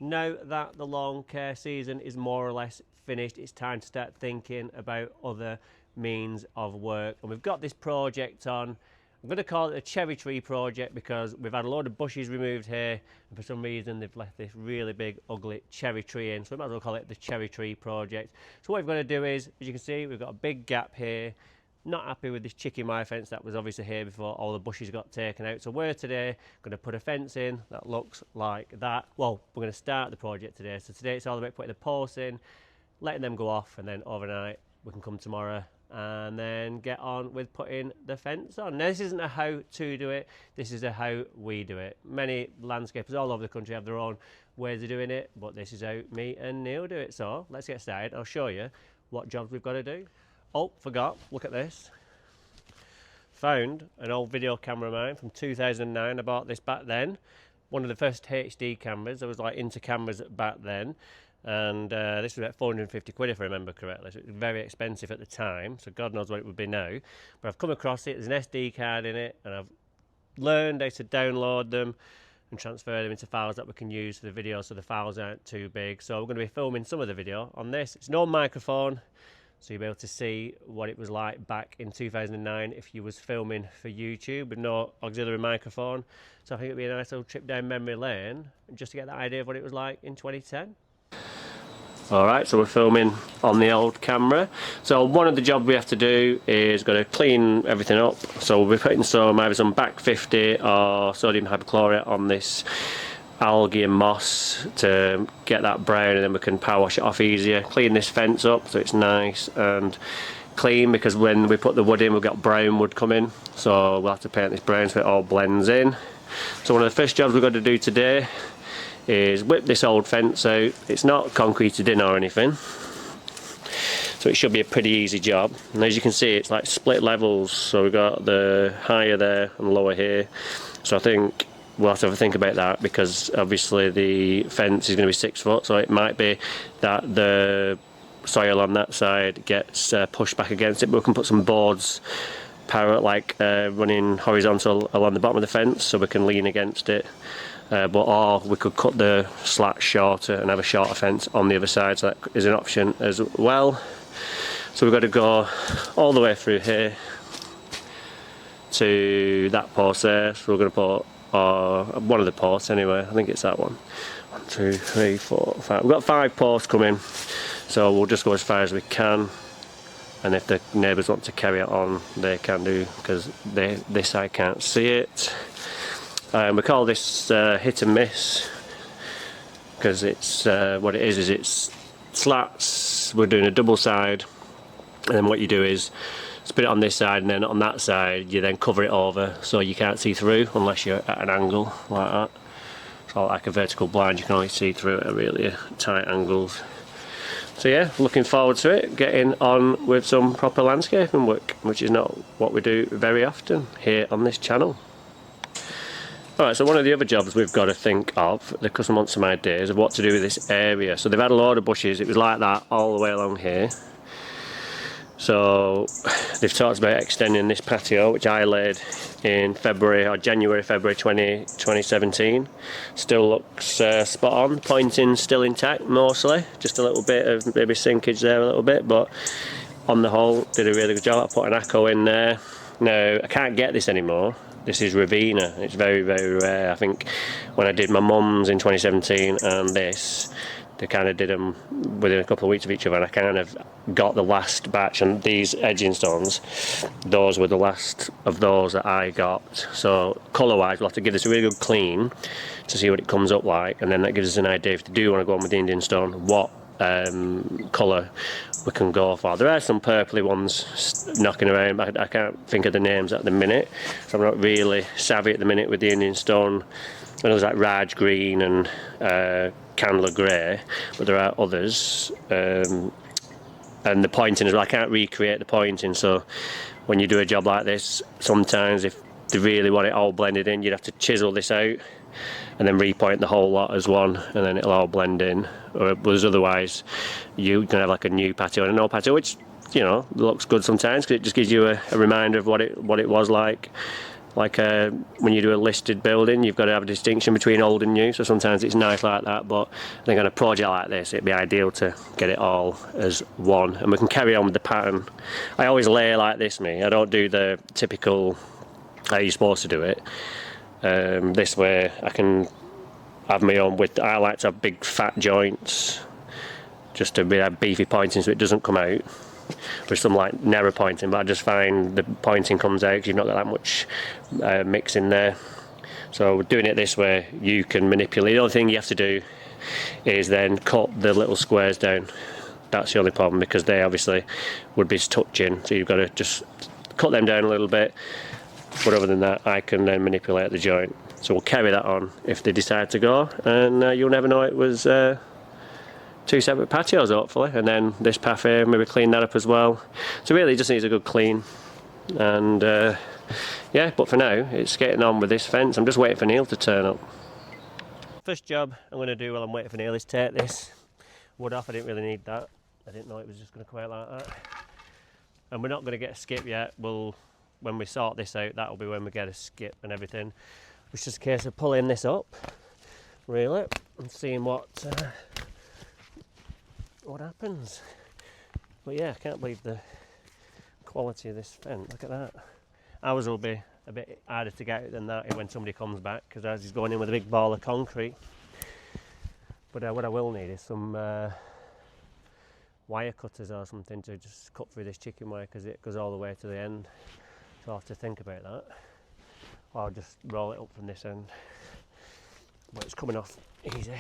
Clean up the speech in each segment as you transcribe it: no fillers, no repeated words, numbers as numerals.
now that the lawn care season is more or less finished, it's time to start thinking about other means of work. And we've got this project on. I'm going to call it a cherry tree project because we've had a load of bushes removed here, and for some reason they've left this really big ugly cherry tree in, so we might as well call it the cherry tree project. So what we're going to do is, as you can see, we've got a big gap here. Not happy with this chicken wire fence that was obviously here before all the bushes got taken out, so we're today going to put a fence in that looks like that. Well, we're going to start the project today, so today it's all about putting the posts in, letting them go off, and then overnight we can come tomorrow and then get on with putting the fence on. Now, this isn't a how to do it, this is a how we do it. Many landscapers all over the country have their own ways of doing it, but this is how me and Neil do it. So let's get started. I'll show you what jobs we've got to do. Oh, forgot, look at this. Found an old video camera of mine from 2009. I bought this back then. One of the first HD cameras. There was like into cameras back then. And this was about 450 quid if I remember correctly. So it was very expensive at the time. So God knows what it would be now. But I've come across it. There's an SD card in it. And I've learned how to download them and transfer them into files that we can use for the video so the files aren't too big. So we're going to be filming some of the video on this. It's no microphone, so you'll be able to see what it was like back in 2009 if you was filming for YouTube with no auxiliary microphone. So I think it'd be a nice little trip down memory lane just to get that idea of what it was like in 2010. Alright, so we're filming on the old camera. So one of the jobs we have to do is got to clean everything up. So we'll be putting either some back 50 or sodium hypochlorite on this algae and moss to get that brown, and then we can power wash it off easier. Clean this fence up so it's nice and clean, because when we put the wood in we've got brown wood coming, so we'll have to paint this brown so it all blends in. So one of the first jobs we've got to do today is whip this old fence out. It's not concreted in or anything, so it should be a pretty easy job. And as you can see, it's like split levels, so we've got the higher there and lower here. So I think we'll have to think about that, because obviously the fence is going to be 6 foot, so it might be that the soil on that side gets pushed back against it, but we can put some boards running horizontal along the bottom of the fence so we can lean against it. Or we could cut the slats shorter and have a shorter fence on the other side, so that is an option as well. So we've got to go all the way through here to that post there, so we're going to put one of the posts anyway. I think it's that one. 1, 2, 3, 4, 5. We've got 5 posts coming, so we'll just go as far as we can, and if the neighbours want to carry it on they can do, because this side can't see it. We call this hit and miss, because it's what it is it's slats. We're doing a double side, and then what you do is spin it on this side, and then on that side you then cover it over so you can't see through unless you're at an angle like that. It's all like a vertical blind, you can only see through at really tight angles. So yeah, looking forward to it, getting on with some proper landscaping work, which is not what we do very often here on this channel. Alright, so one of the other jobs we've got to think of, the customer wants some ideas of what to do with this area. So they've had a load of bushes, it was like that all the way along here. So they've talked about extending this patio, which I laid in January, February 2017. Still looks spot on, pointing still intact mostly, just a little bit of maybe sinkage there a little bit, but on the whole did a really good job. I put an ACO in there. Now I can't get this anymore. This is Ravina, it's very, very rare. I think when I did my mum's in 2017 and this, they kind of did them within a couple of weeks of each other, and I kind of got the last batch, and these edging stones, those were the last of those that I got. So colour wise we'll have to give this a really good clean to see what it comes up like, and then that gives us an idea if you do want to go on with the Indian stone what colour we can go for. There are some purpley ones knocking around, but I can't think of the names at the minute, so I'm not really savvy at the minute with the Indian stone. I know there's like Raj green and Candler grey, but there are others, and the pointing as well. I can't recreate the pointing, so when you do a job like this, sometimes if they really want it all blended in, you'd have to chisel this out and then repoint the whole lot as one, and then it'll all blend in. Or otherwise you can have like a new patio and an old patio, which, you know, looks good sometimes because it just gives you a reminder of what it was like like when you do a listed building, you've got to have a distinction between old and new, so sometimes it's nice like that, but I think on a project like this it'd be ideal to get it all as one, and we can carry on with the pattern. I always lay like this, I don't do the typical how you're supposed to do it. This way I can have my own width. I like to have big fat joints just to have beefy pointing so it doesn't come out with some like narrow pointing, but I just find the pointing comes out because you've not got that much mix in there. So doing it this way you can manipulate. The only thing you have to do is then cut the little squares down. That's the only problem, because they obviously would be touching, so you've got to just cut them down a little bit. But other than that, I can then manipulate the joint. So we'll carry that on if they decide to go, and you'll never know it was two separate patios, hopefully. And then this path here, maybe clean that up as well. So really it just needs a good clean. And yeah, but for now it's getting on with this fence. I'm just waiting for Neil to turn up. First job I'm going to do while I'm waiting for Neil is take this wood off. I didn't really need that. I didn't know it was just going to come out like that. And we're not going to get a skip yet. When we sort this out, that'll be when we get a skip and everything. It's just a case of pulling this up, really, and seeing what happens. But yeah, I can't believe the quality of this fence. Look at that. Ours will be a bit harder to get out than that when somebody comes back, because ours is going in with a big ball of concrete. But what I will need is some wire cutters or something to just cut through this chicken wire, because it goes all the way to the end. So I'll have to think about that. Or I'll just roll it up from this end. But it's coming off easy.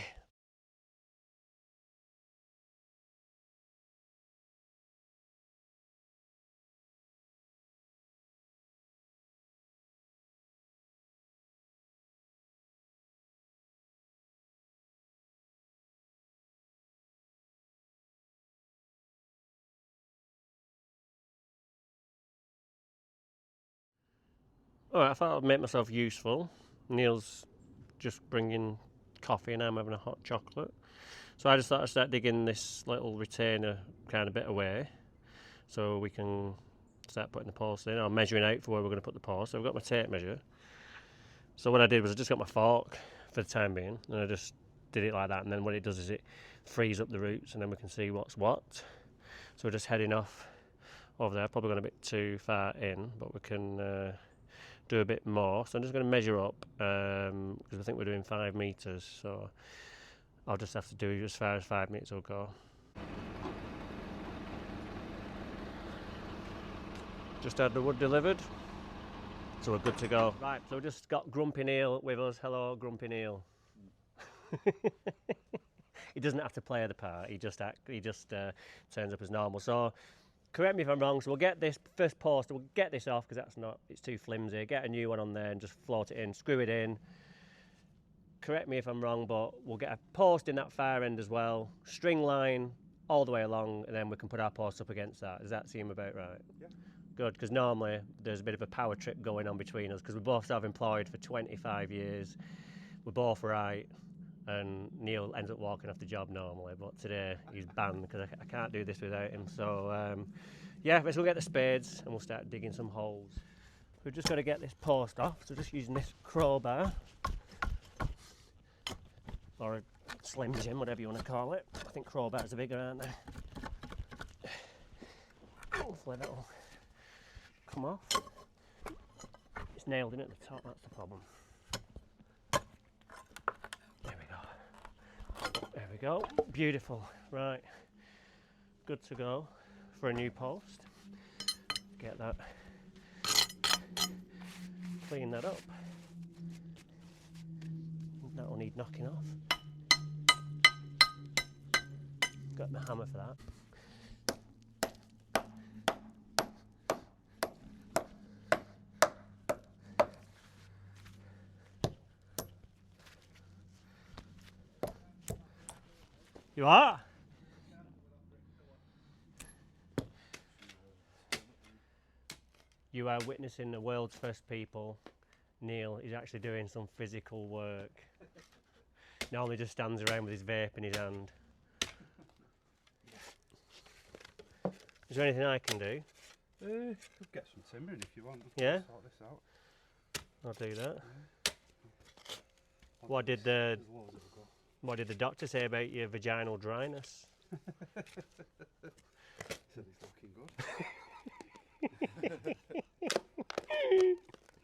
Alright, I thought I'd make myself useful. Neil's just bringing coffee and I'm having a hot chocolate. So I just thought I'd start digging this little retainer kind of bit away, so we can start putting the post in. I'm measuring out for where we're going to put the post. So I've got my tape measure. So what I did was I just got my fork for the time being, and I just did it like that, and then what it does is it frees up the roots, and then we can see what's what. So we're just heading off over there. Probably gone a bit too far in, but we can do a bit more. So I'm just going to measure up, because I think we're doing 5 metres, so I'll just have to do as far as 5 metres will go. Just had the wood delivered, so we're good to go. Right, so we've just got Grumpy Neil with us. Hello, Grumpy Neil. He doesn't have to play the part, he just turns up as normal. So correct me if I'm wrong, so we'll get this first post, we'll get this off because it's too flimsy, get a new one on there and just float it in, screw it in. Correct me if I'm wrong, but we'll get a post in that far end as well, string line all the way along, and then we can put our post up against that. Does that seem about right? Yeah. Good, because normally there's a bit of a power trip going on between us, because we're both self-employed for 25 years, we're both right, and Neil ends up walking off the job normally, but today he's banned because I can't do this without him. So yeah, let's go get the spades and we'll start digging some holes. We've just got to get this post off, so just using this crowbar, or a Slim Jim, whatever you want to call it. I think crowbars are bigger, aren't they? Hopefully that'll come off. It's nailed in at the top, that's the problem. There we go, beautiful. Right, good to go for a new post. Get that, clean that up. That'll need knocking off. Got my hammer for that. You are? You are witnessing the world's first people. Neil is actually doing some physical work. Normally just stands around with his vape in his hand. Is there anything I can do? Could get some timbering if you want. Yeah? Sort this out. I'll do that. What did the doctor say about your vaginal dryness? Said he's looking good.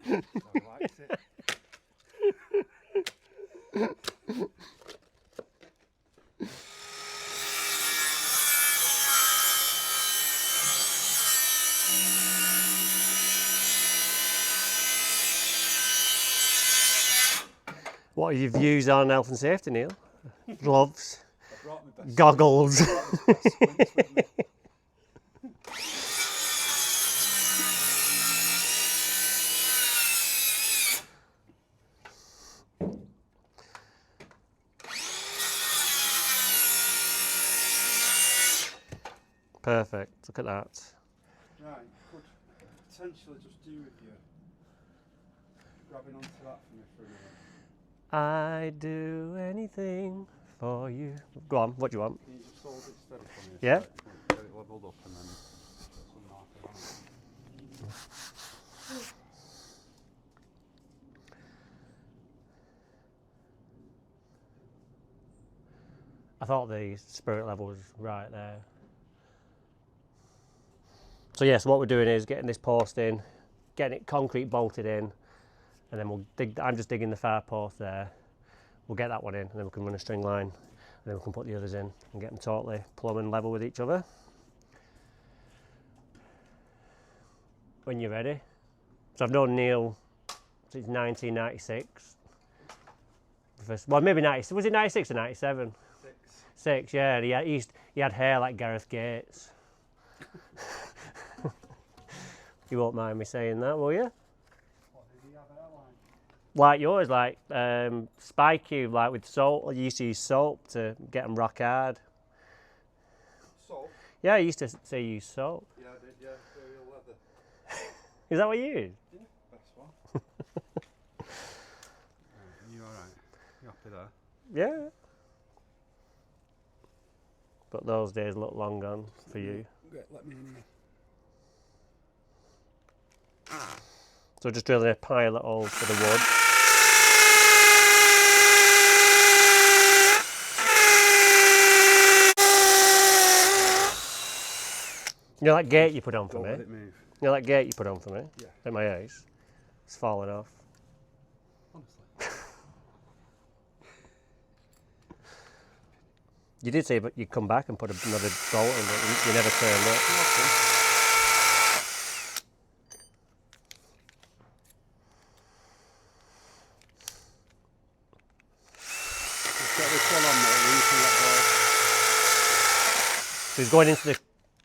I liked it. What are your views on health and safety, Neil? Gloves, I brought my best goggles. squints with me. Perfect, look at that. Right, could potentially just do with you grabbing onto that for me for a minute. I do anything for you. Go on, what do you want? Can you just hold it steady for me? Yeah. Get it levelled up and then put some marker on it. I thought the spirit level was right there. So yes, what we're doing is getting this post in, getting it concrete bolted in, and then we'll dig. I'm just digging the far post there. We'll get that one in, and then we can run a string line, and then we can put the others in and get them totally plumb and level with each other. When you're ready. So I've known Neil since 1996. Well, maybe 90. Was it 96 or 97? 6, yeah. He had hair like Gareth Gates. You won't mind me saying that, will you? What did he have hairline? Like yours, like spiky, like with soap. You used to use soap to get them rock hard. Soap? Yeah, I used to say use soap. Yeah, I did, yeah. Real leather. Is that what you use? Yeah, best one. You alright? You happy there? Yeah. But those days look long gone for you. Great, let me in here. So just drilling a pilot hole for the wood. You know that gate you put on for Don't me? let it move. You know that gate you put on for me? Yeah. At my house? It's falling off. Honestly. You did say but you'd come back and put another bolt in, but you never turned up. Just get this one on there and you can let go. So he's going into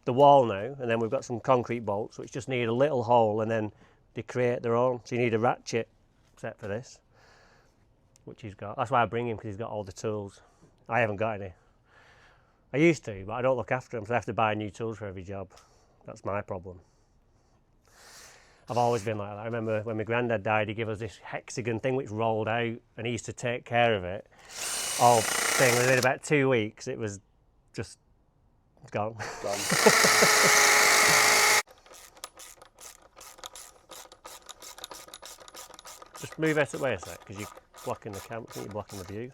the wall now, and then we've got some concrete bolts which just need a little hole, and then they create their own. So you need a ratchet set for this, which he's got. That's why I bring him, because he's got all the tools. I haven't got any. I used to, but I don't look after them, so I have to buy new tools for every job. That's my problem. I've always been like that. I remember when my granddad died, he gave us this hexagon thing which rolled out, and he used to take care of it. All thing within about 2 weeks, it was just gone. Just move out of the way a sec, because you're blocking the camera. I think you're blocking the view.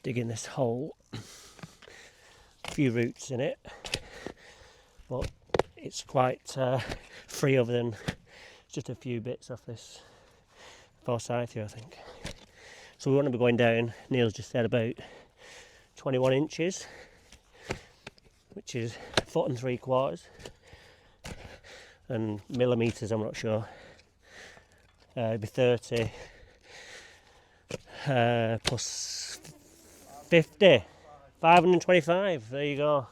Digging this hole, a few roots in it, but it's quite free other than just a few bits off this far side here, I think. So we want to be going down, Neil's just said, about 21 inches, which is 1.75 foot, and millimetres I'm not sure. It'd be 30 plus 50, 525, there you go.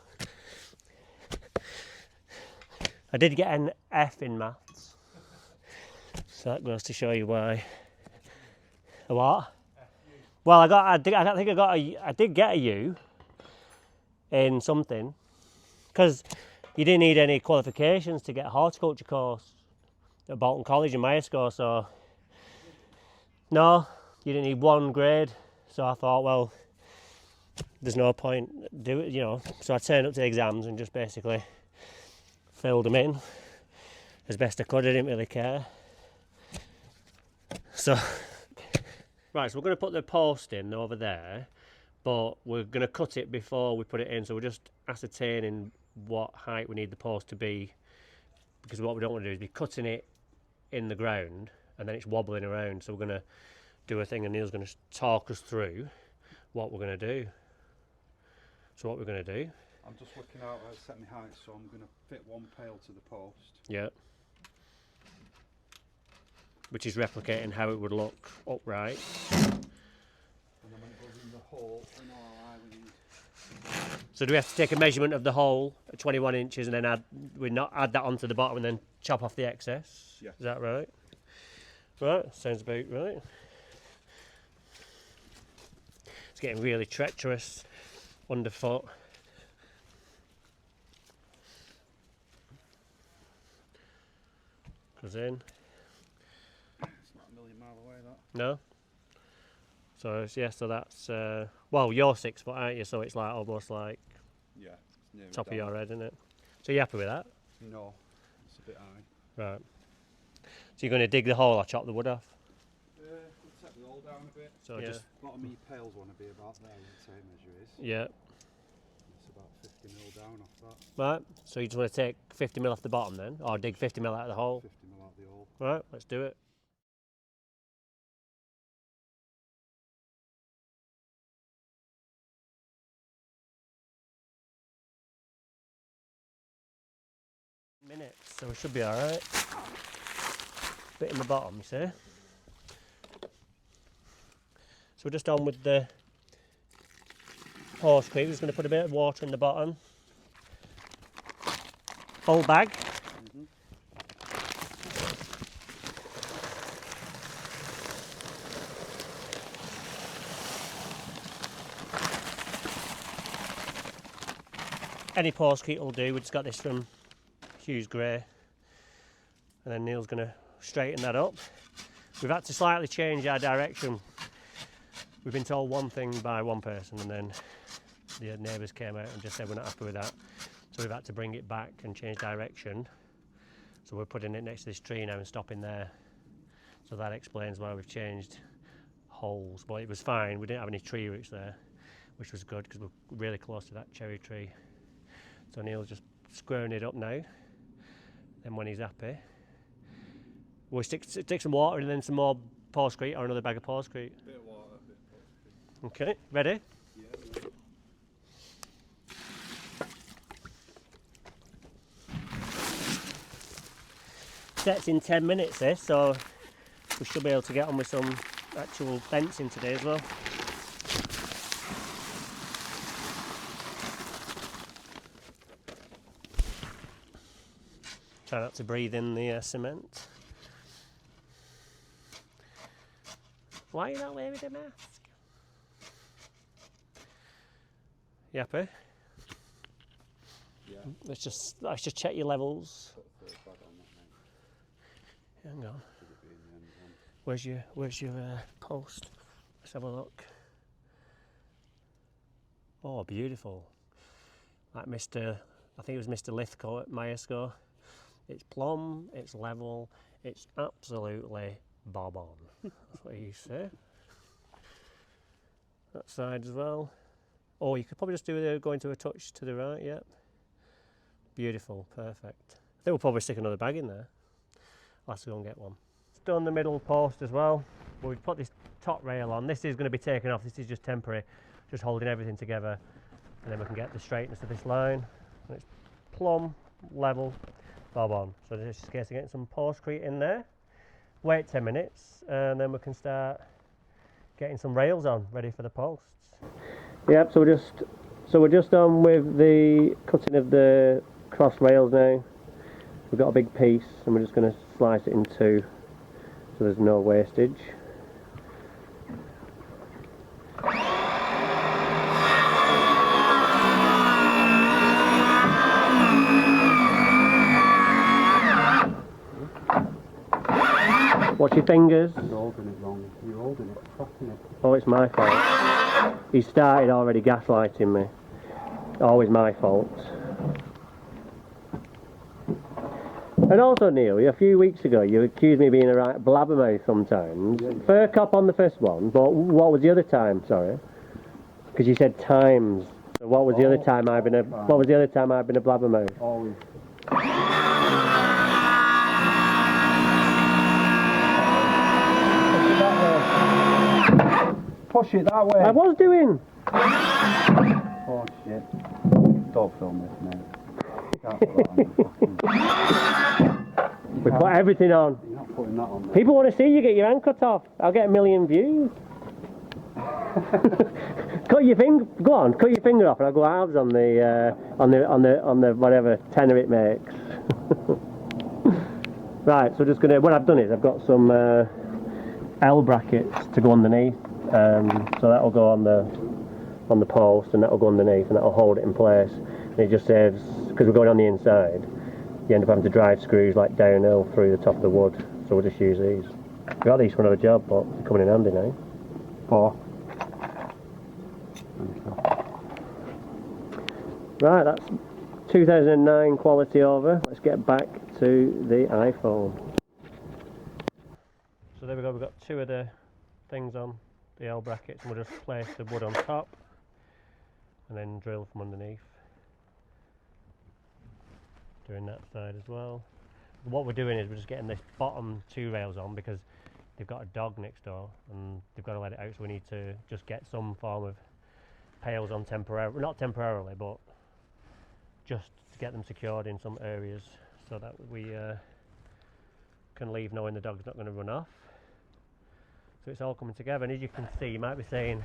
I did get an F in maths, so that goes to show you why. A what? Well, I did get a U in something, because you didn't need any qualifications to get a horticulture course at Walton College in my school, so no, you didn't need 1 grade. So I thought, well, there's no point do it, you know. So I turned up to the exams and just basically filled them in as best I could. I didn't really care. So right, so we're going to put the post in over there, but we're going to cut it before we put it in. So we're just ascertaining what height we need the post to be, because what we don't want to do is be cutting it in the ground and then it's wobbling around. So we're going to do a thing, and Neil's going to talk us through what we're going to do. So what we're going to do, I'm just looking out at setting my height, so I'm going to fit 1 pail to the post. yeah, which is replicating how it would look upright. And then when it goes in the hole, we know how high we need. So do we have to take a measurement of the hole at 21 inches and then add that onto the bottom and then chop off the excess? Yeah. Is that right? Right, sounds about right. It's getting really treacherous underfoot. Goes in. It's not a million mile away, that. No? So it's, yeah, so that's well, you're 6 foot, aren't you? So it's like almost like Yeah. It's nearly top of down. your head, isn't it? So you happy with that? No, it's a bit high. Right. So you're going to dig the hole or chop the wood off? We'll take the hole down a bit. So Just bottom of your pails want to be about there, the same measure is. yeah. It's about 50 mil down off that. Right. So you just want to take 50 mil off the bottom then, or dig 50 mil out of the hole? 50 mil out the hole. Right. Let's do it. Minutes, so we should be all right. Bit in the bottom, you see. So we're just on with the horse creep. We're just going to put a bit of water in the bottom. Whole bag. Any poroscrete will do. We just got this from Hughes Grey, and then Neil's going to straighten that up. We've had to slightly change our direction. We've been told one thing by one person, and then the neighbours came out and just said we're not happy with that. So we've had to bring it back and change direction. So we're putting it next to this tree now and stopping there. So that explains why we've changed holes. But it was fine. We didn't have any tree roots there, which was good because we're really close to that cherry tree. So Neil's just squaring it up now. Then when he's happy, we'll stick some water and then some more poroscrete or another bag of poroscrete. Bit of water, a bit of poroscrete. Okay, ready? Yeah. Sets in 10 minutes this, so we should be able to get on with some actual fencing today as well. Try not to breathe in the cement. Why are you not wearing a mask? You happy? Yeah. Let's just check your levels. Put the bag on that now. Hang on. Should it be in the end one? Where's your post? Let's have a look. Oh, beautiful. Like Mr. I think it was Mr. Lithgow at Myerscough. It's plumb, it's level, it's absolutely bob on. That's what you say. That side as well. Oh, you could probably just do going to a touch to the right, yep. Beautiful, perfect. I think we'll probably stick another bag in there. I'll have to go and get one. Done the middle post as well. But we've put this top rail on. This is going to be taken off, this is just temporary, just holding everything together. And then we can get the straightness of this line. And it's plumb, level, bob on. So just in case of getting some poroscrete in there. Wait 10 minutes and then we can start getting some rails on, ready for the posts. Yep, so we're just on with the cutting of the cross rails now. We've got a big piece and we're just going to slice it in two so there's no wastage. Watch your fingers. You're holding it wrong. You're holding it, propping it. Oh, it's my fault. He started already gaslighting me. Always my fault. And also, Neil, a few weeks ago you accused me of being a right blabbermouth sometimes. Yeah. Fair cop on the first one, but what was the other time? Sorry, because you said times. So what was the other time I've been a? What was the other time I've been a blabbermouth? Always. Push it that way. I was doing. Oh shit. Don't film this, mate. We put everything on. You're not putting that on there. People want to see you get your hand cut off. I'll get 1 million views. Cut your finger. Go on, cut your finger off, and I'll go halves on the whatever tenner it makes. Right. So just gonna. What I've done is I've got some L brackets to go underneath. So that'll go on the post, and that'll go underneath, and that'll hold it in place. And it just saves, because we're going on the inside, you end up having to drive screws like downhill through the top of the wood. So we'll just use these. We got these for another job, but they're coming in handy now. 4. Right, that's 2009 quality over. Let's get back to the iPhone. So there we go. We've got two of the things on the L brackets, and we'll just place the wood on top and then drill from underneath. Doing that side as well. What we're doing is we're just getting this bottom 2 rails on because they've got a dog next door and they've got to let it out, so we need to just get some form of pails on temporarily, not temporarily, but just to get them secured in some areas so that we can leave knowing the dog's not going to run off. So it's all coming together, and as you can see, you might be saying,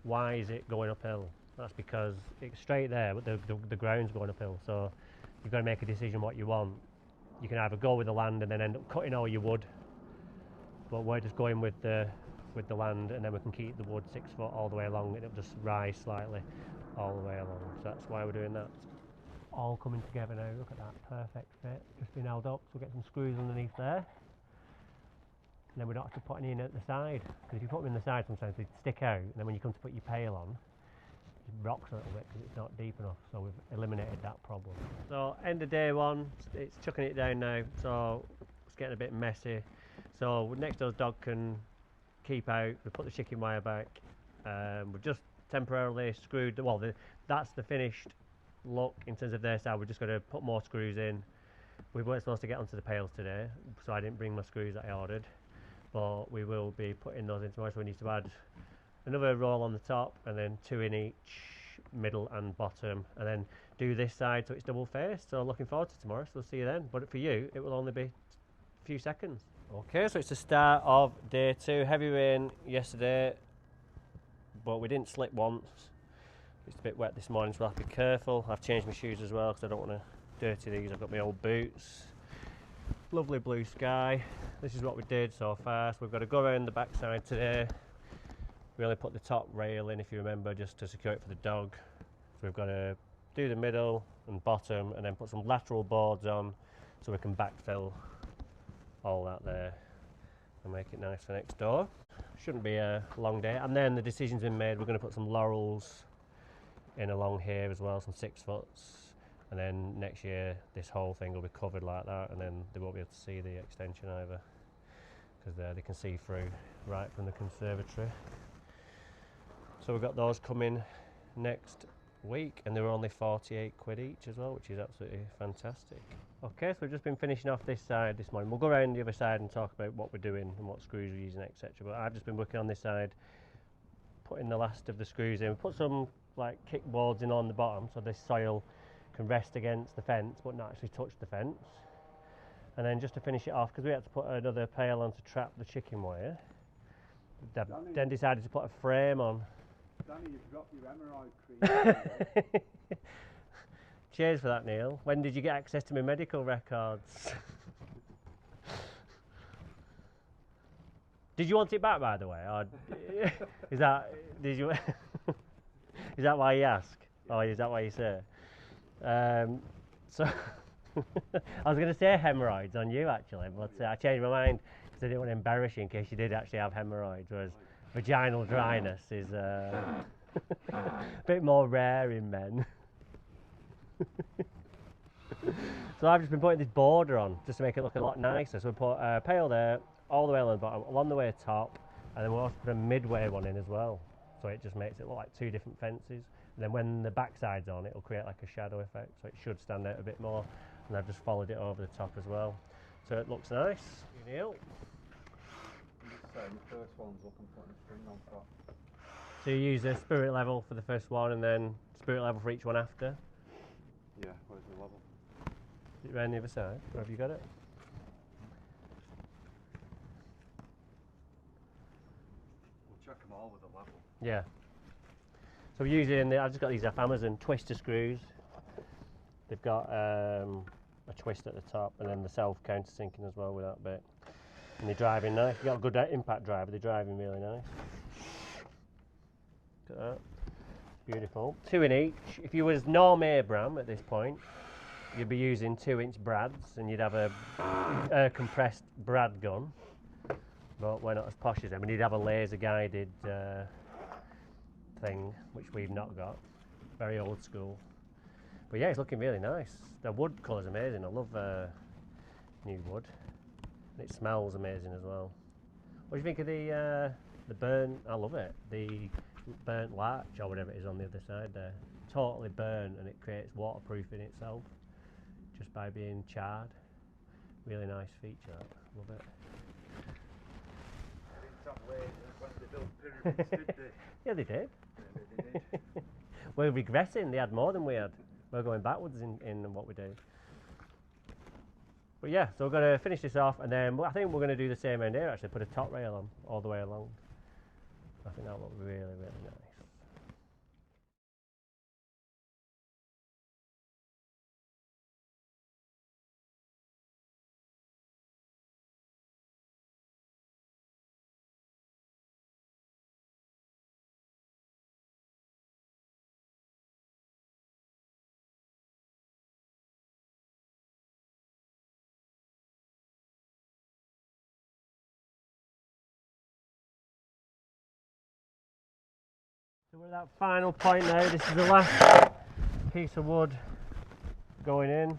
why is it going uphill? That's because it's straight there, but the ground's going uphill, so you've got to make a decision what you want. You can either go with the land and then end up cutting all your wood, but we're just going with the land, and then we can keep the wood 6 foot all the way along, and it'll just rise slightly all the way along. So that's why we're doing that. All coming together now. Look at that, perfect fit. Just been held up, so we'll get some screws underneath there. And then we don't have to put any in at the side, because if you put them in the side sometimes they stick out, and then when you come to put your pail on, it rocks a little bit because it's not deep enough, so we've eliminated that problem. So end of day one, it's chucking it down now, so it's getting a bit messy. So next door's dog can keep out, we put the chicken wire back, we've just temporarily screwed, that's the finished look in terms of their side. We're just going to put more screws in. We weren't supposed to get onto the pails today, so I didn't bring my screws that I ordered. But we will be putting those in tomorrow, so we need to add another roll on the top and then 2 in each middle and bottom, and then do this side so it's double faced. So looking forward to tomorrow, so we'll see you then. But for you it will only be a few seconds. Okay, so it's the start of day 2. Heavy rain yesterday, but we didn't slip once. It's a bit wet this morning, so we'll have to be careful. I've changed my shoes as well because I don't want to dirty these. I've got my old boots. Lovely blue sky. This is what we did so far. So we've got to go around the backside today. We only put the top rail in, if you remember, just to secure it for the dog. So we've got to do the middle and bottom, and then put some lateral boards on so we can backfill all that there and make it nice for next door. Shouldn't be a long day. And then the decision's been made. We're going to put some laurels in along here as well, some 6 foots. And then next year this whole thing will be covered like that, and then they won't be able to see the extension either, because they can see through right from the conservatory. So we've got those coming next week, and they were only 48 quid each as well, which is absolutely fantastic. Okay, so we've just been finishing off this side this morning. We'll go around the other side and talk about what we're doing and what screws we're using, etc. But I've just been working on this side, putting the last of the screws in. We put some like kickboards in on the bottom so this soil can rest against the fence but not actually touch the fence. And then just to finish it off, because we had to put another pail on to trap the chicken wire, then decided to put a frame on. Danny, you've got your hemorrhoid cream. Cheers for that, Neil. When did you get access to my medical records? Did you want it back, by the way? Or is that did you? Is that why you ask? Or is that why you say? So I was going to say hemorrhoids on you actually, but I changed my mind because I didn't want to embarrass you in case you did actually have hemorrhoids. Whereas vaginal dryness is a bit more rare in men. So I've just been putting this border on just to make it look a lot nicer. So we put a pale there, all the way along the bottom, along the way top, and then we'll also put a midway one in as well. So it just makes it look like two different fences. And then when the backside's on, it'll create like a shadow effect, so it should stand out a bit more. And I've just followed it over the top as well, so it looks nice. Neil? I'm just saying the first one's up and putting a string on top. So you use a spirit level for the first one, and then spirit level for each one after? Yeah, where's the level? Is it around the other side? Where have you got it? We'll check them all with a level. Yeah. So we're using, I've just got these off Amazon, twister screws. They've got a twist at the top, and then the self-countersinking as well with that bit. And they're driving nice. You've got a good impact driver, they're driving really nice. Look at that. Beautiful. 2 in each. If you was Norm Abram at this point, you'd be using 2-inch brads, and you'd have a compressed brad gun. But we're not as posh as them. And you'd have a laser guided thing, which we've not got. Very old school. But yeah, it's looking really nice. The wood colour's amazing. I love new wood. And it smells amazing as well. What do you think of the burnt? I love it. The burnt larch or whatever it is on the other side there. Totally burnt, and it creates waterproofing itself just by being charred. Really nice feature. Love it. They didn't have lasers when they built pyramids, did they? Yeah, they did. Yeah, they did. We're regressing. They had more than we had. We're going backwards in what we do. But yeah, so we're going to finish this off, and then I think we're going to do the same end here actually, put a top rail on all the way along. I think that'll look really, really nice. So we're at that final point now. This is the last piece of wood going in.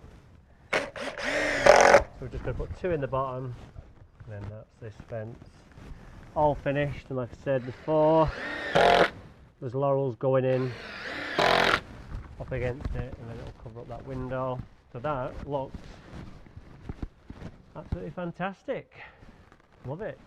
So we're just going to put 2 in the bottom, and then that's this fence. All finished, and like I said before, there's laurels going in up against it, and then it'll cover up that window. So that looks absolutely fantastic. Love it.